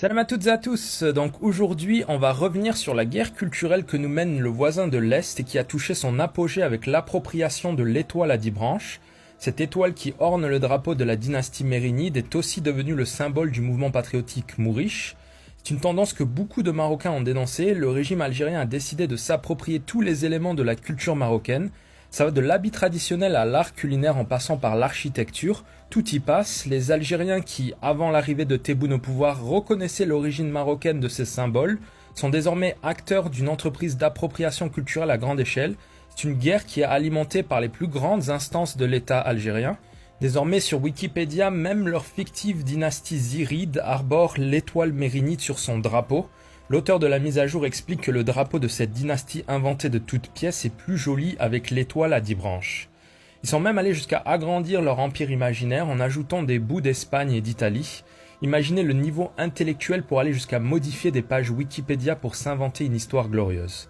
Salam à toutes et à tous. Donc aujourd'hui, on va revenir sur la guerre culturelle que nous mène le voisin de l'Est et qui a touché son apogée avec l'appropriation de l'étoile à 10 branches. Cette étoile qui orne le drapeau de la dynastie mérinide est aussi devenue le symbole du mouvement patriotique moorish. C'est une tendance que beaucoup de Marocains ont dénoncée. Le régime algérien a décidé de s'approprier tous les éléments de la culture marocaine. Ça va de l'habit traditionnel à l'art culinaire en passant par l'architecture. Tout y passe. Les Algériens qui, avant l'arrivée de Tebboune au pouvoir, reconnaissaient l'origine marocaine de ces symboles, sont désormais acteurs d'une entreprise d'appropriation culturelle à grande échelle. C'est une guerre qui est alimentée par les plus grandes instances de l'État algérien. Désormais sur Wikipédia, même leur fictive dynastie ziride arbore l'étoile mérinide sur son drapeau. L'auteur de la mise à jour explique que le drapeau de cette dynastie inventée de toutes pièces est plus joli avec l'étoile à 10 branches. Ils sont même allés jusqu'à agrandir leur empire imaginaire en ajoutant des bouts d'Espagne et d'Italie. Imaginez le niveau intellectuel pour aller jusqu'à modifier des pages Wikipédia pour s'inventer une histoire glorieuse.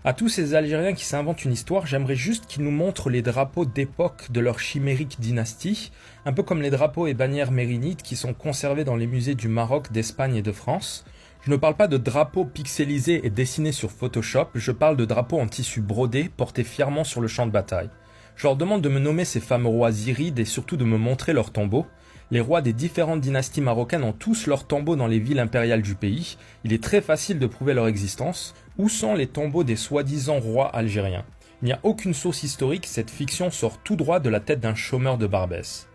À tous ces Algériens qui s'inventent une histoire, j'aimerais juste qu'ils nous montrent les drapeaux d'époque de leur chimérique dynastie, un peu comme les drapeaux et bannières mérinides qui sont conservés dans les musées du Maroc, d'Espagne et de France. Je ne parle pas de drapeaux pixelisés et dessinés sur Photoshop, je parle de drapeaux en tissu brodé portés fièrement sur le champ de bataille. Je leur demande de me nommer ces fameux rois zirides et surtout de me montrer leurs tombeaux. Les rois des différentes dynasties marocaines ont tous leurs tombeaux dans les villes impériales du pays. Il est très facile de prouver leur existence. Où sont les tombeaux des soi-disant rois algériens? Il n'y a aucune source historique, cette fiction sort tout droit de la tête d'un chômeur de Barbès.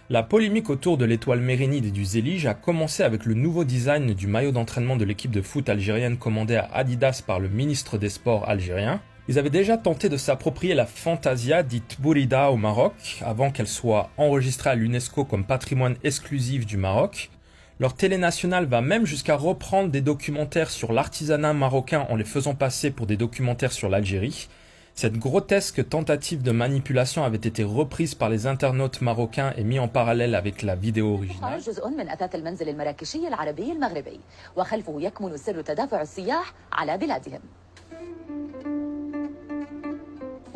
La polémique autour de l'étoile mérinide et du zélige a commencé avec le nouveau design du maillot d'entraînement de l'équipe de foot algérienne commandé à Adidas par le ministre des Sports algérien. Ils avaient déjà tenté de s'approprier la Fantasia dite Bourida au Maroc, avant qu'elle soit enregistrée à l'UNESCO comme patrimoine exclusif du Maroc. Leur télé nationale va même jusqu'à reprendre des documentaires sur l'artisanat marocain en les faisant passer pour des documentaires sur l'Algérie. Cette grotesque tentative de manipulation avait été reprise par les internautes marocains et mise en parallèle avec la vidéo originale.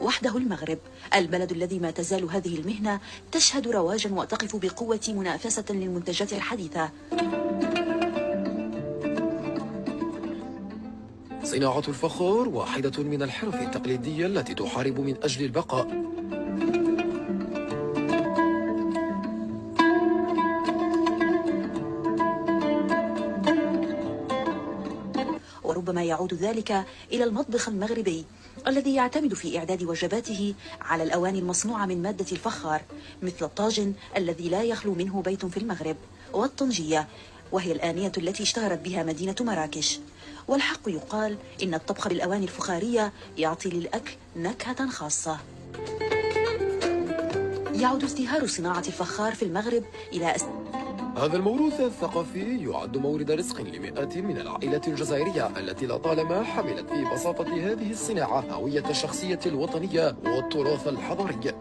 وحده المغرب البلد الذي ما تزال هذه المهنة تشهد رواجا وتقف بقوة منافسة للمنتجات الحديثة. صناعة الفخار واحدة من الحرف التقليدية التي تحارب من أجل البقاء. وربما يعود ذلك إلى المطبخ المغربي الذي يعتمد في إعداد وجباته على الأواني المصنوعة من مادة الفخار مثل الطاجن الذي لا يخلو منه بيت في المغرب والطنجية وهي الآنية التي اشتهرت بها مدينة مراكش. والحق يقال إن الطبخ بالأواني الفخارية يعطي للأكل نكهة خاصة. يعود ازدهار صناعة الفخار في المغرب إلى هذا الموروث الثقافي يعد مورد رزق لمئات من العائلات الجزائرية التي لطالما حملت في بساطة هذه الصناعة هوية الشخصية الوطنية والتراث الحضاري.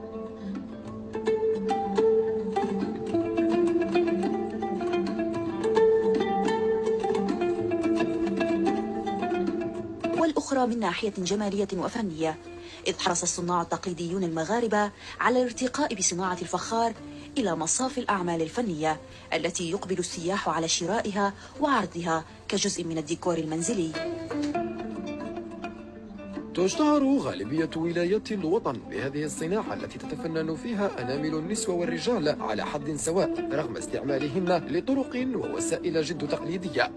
والأخرى من ناحية جمالية وفنية، إذ حرص الصناع التقليديون المغاربة على الارتقاء بصناعة الفخار إلى مصاف الأعمال الفنية التي يقبل السياح على شرائها وعرضها كجزء من الديكور المنزلي. تشتهر غالبية ولايات الوطن بهذه الصناعة التي تتفنن فيها أنامل النسوة والرجال على حد سواء رغم استعمالهن لطرق ووسائل جد تقليدية.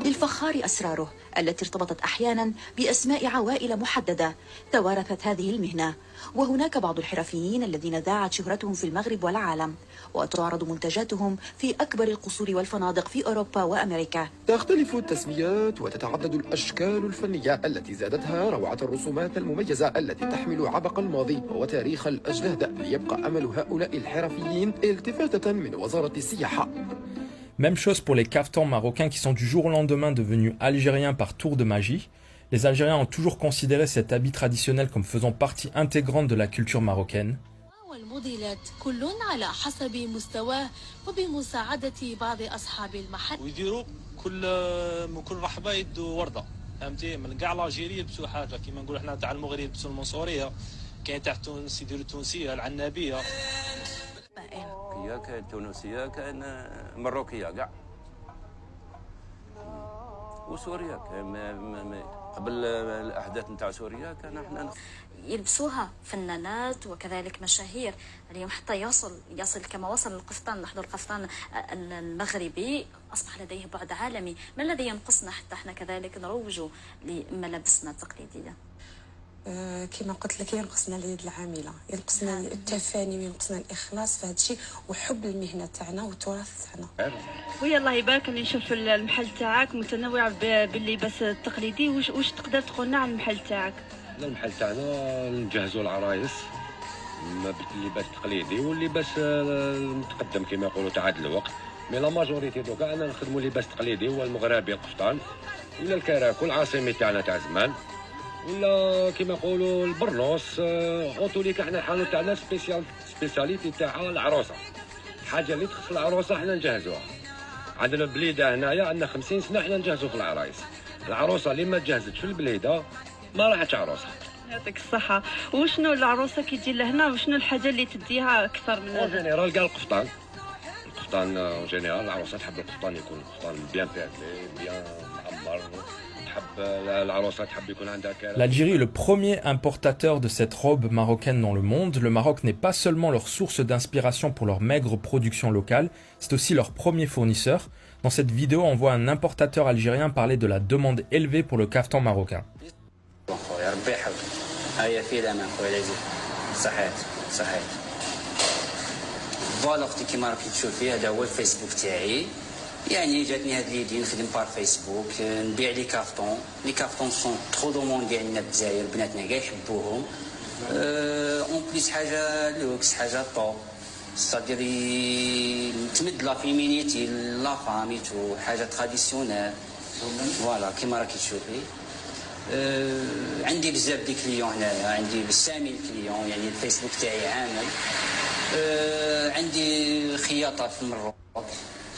للفخار أسراره التي ارتبطت أحيانا بأسماء عوائل محددة توارثت هذه المهنة، وهناك بعض الحرفيين الذين ذاعت شهرتهم في المغرب والعالم وتعرض منتجاتهم في أكبر القصور والفنادق في أوروبا وأمريكا. تختلف التسميات وتتعدد الأشكال الفنية التي زادتها روعة الرسومات المميزة التي تحمل عبق الماضي وتاريخ الأجداد ليبقى أمل هؤلاء الحرفيين التفاتة من وزارة السياحة. Même chose pour les cafetans marocains qui sont du jour au lendemain devenus algériens par tour de magie. Les Algériens ont toujours considéré cet habit traditionnel comme faisant partie intégrante de la culture marocaine. كاين تونسيه كاين مروكيه كاع وسوريا قبل الاحداث نتاع سوريا كان احنا يلبسوها فنانات وكذلك مشاهير. اليوم حتى يصل كما وصل القفطان، نحن القفطان المغربي أصبح لديه بعد عالمي. ما الذي ينقصنا حتى احنا كذلك نروج لملابسنا التقليدية؟ كما قلت لك ينقصنا اليد العامله، ينقصنا التفاني وينقصنا الاخلاص في هذا الشيء وحب المهنه تاعنا والتراث تاعنا. خويا الله يبارك، راني نشوف المحل تاعك متنوع باللباس التقليدي. واش تقدر تقول لنا عن المحل تاعك؟ المحل تاعنا نجهزوا العرايس باللباس التقليدي واللباس المتقدم كما يقولوا تاع هذا الوقت. مي لا ماجوريتي دوكا انا نخدموا لباس تقليدي هو المغربي القفطان ولا الكراكو العاصمي تاعنا تاع زمان ولا كما يقولوا البرنوس. اونطوليك احنا الحانوت تاعنا سبيسياليتي تاع العروسه، حاجه اللي تخص العروسه احنا نجهزوها. عندنا البليده هنايا عندنا 50 سنه احنا نجهزوا في العرايس. العروسه اللي ما تجهزتش في البليده ما راحتش عروسه. يعطيك الصحه. وشنو العروسه كي تجي لهنا وشنو الحاجه اللي تديها اكثر من اون جينيرال كاع القفطان اون جينيرال العروسه تحب القفطان يكون قفطان بيان بيرلي بيان معمر. L'Algérie est le premier importateur de cette robe marocaine dans le monde. Le Maroc n'est pas seulement leur source d'inspiration pour leur maigre production locale, c'est aussi leur premier fournisseur. Dans cette vidéo, on voit un importateur algérien parler de la demande élevée pour le caftan marocain. يعني جاتني هاد اليدين نخدم بار فيسبوك نبيع لي كارطون. لي كارطون سون ترو دوموندي عندنا في الجزائر، بناتنا كاع يحبوهم. اون بليس حاجه لوكس، حاجه طوب، ستادير تمد لا فيمينيتي لا فاميتو، حاجه تراديسيونيل فوالا كيما راكي تشوفي. عندي بزاف دي كليون هنايا، عندي 5000 كليون، يعني الفيسبوك تاعي عامل. عندي خياطات في المروك،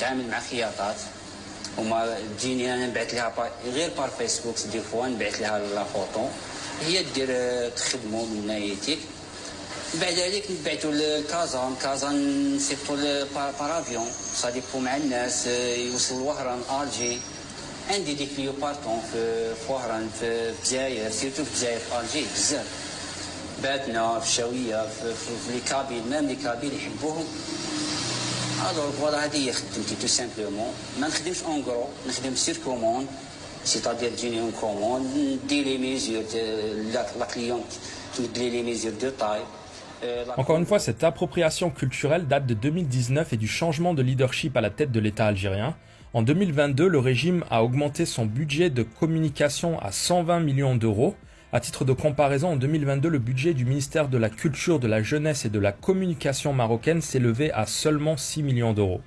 تعامل مع خياطات وما تجيني انا نبعث لها غير بار فيسبوك دي فوا نبعث لها لا فوتو هي دير تخدموا من نايتك. بعد ذلك نبعثوا لكازان نسيبطوا بارافيون صديقوا مع الناس يوصلوا لوهران الجي. عندي ديك ليو بارتون في وهران في الجزائر، سيرتو في الجزائر في الجي بزاف باتنا في الشاويه في لي كابيل، مام لي كابيل يحبوهم. الوغ فوالا هذه هي خدمتي تو سامبلومون. ما نخدمش اون كرو، نخدم سير كوموند، سيتادير تجيني اون كوموند ندير لي ميزور لا كليون تمد لي ميزور دو تاي. Encore une fois, cette appropriation culturelle date de 2019 et du changement de leadership à la tête de l'État algérien. En 2022, le régime a augmenté son budget de communication à 120 millions d'euros. À titre de comparaison, en 2022, le budget du ministère de la Culture, de la Jeunesse et de la Communication marocaine s'élevait à seulement 6 millions d'euros.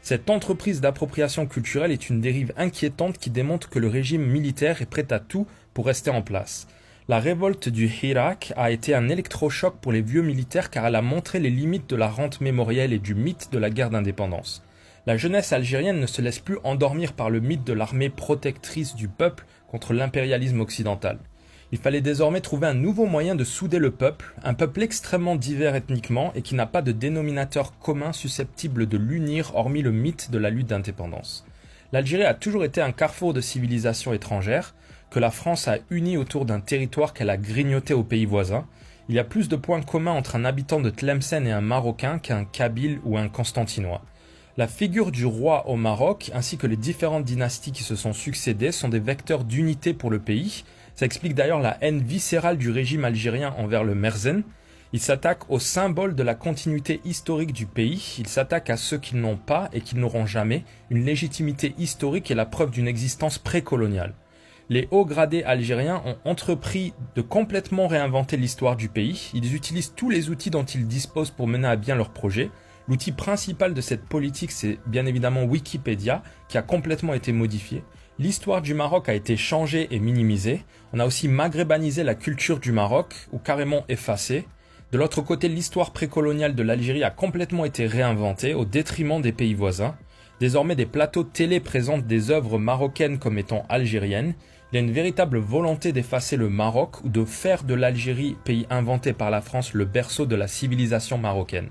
Cette entreprise d'appropriation culturelle est une dérive inquiétante qui démontre que le régime militaire est prêt à tout pour rester en place. La révolte du Hirak a été un électrochoc pour les vieux militaires car elle a montré les limites de la rente mémorielle et du mythe de la guerre d'indépendance. La jeunesse algérienne ne se laisse plus endormir par le mythe de l'armée protectrice du peuple contre l'impérialisme occidental. Il fallait désormais trouver un nouveau moyen de souder le peuple, un peuple extrêmement divers ethniquement et qui n'a pas de dénominateur commun susceptible de l'unir hormis le mythe de la lutte d'indépendance. L'Algérie a toujours été un carrefour de civilisations étrangères, que la France a uni autour d'un territoire qu'elle a grignoté aux pays voisins. Il y a plus de points communs entre un habitant de Tlemcen et un Marocain qu'un Kabyle ou un Constantinois. La figure du roi au Maroc, ainsi que les différentes dynasties qui se sont succédées, sont des vecteurs d'unité pour le pays. Ça explique d'ailleurs la haine viscérale du régime algérien envers le Merzen. Il s'attaque au symbole de la continuité historique du pays, il s'attaque à ceux qui n'ont pas et qui n'auront jamais une légitimité historique et la preuve d'une existence précoloniale. Les hauts gradés algériens ont entrepris de complètement réinventer l'histoire du pays. Ils utilisent tous les outils dont ils disposent pour mener à bien leur projet. L'outil principal de cette politique, c'est bien évidemment Wikipédia, qui a complètement été modifié. L'histoire du Maroc a été changée et minimisée. On a aussi maghrébanisé la culture du Maroc, ou carrément effacée. De l'autre côté, l'histoire précoloniale de l'Algérie a complètement été réinventée au détriment des pays voisins. Désormais, des plateaux télé présentent des œuvres marocaines comme étant algériennes. Il y a une véritable volonté d'effacer le Maroc ou de faire de l'Algérie, pays inventé par la France, le berceau de la civilisation marocaine.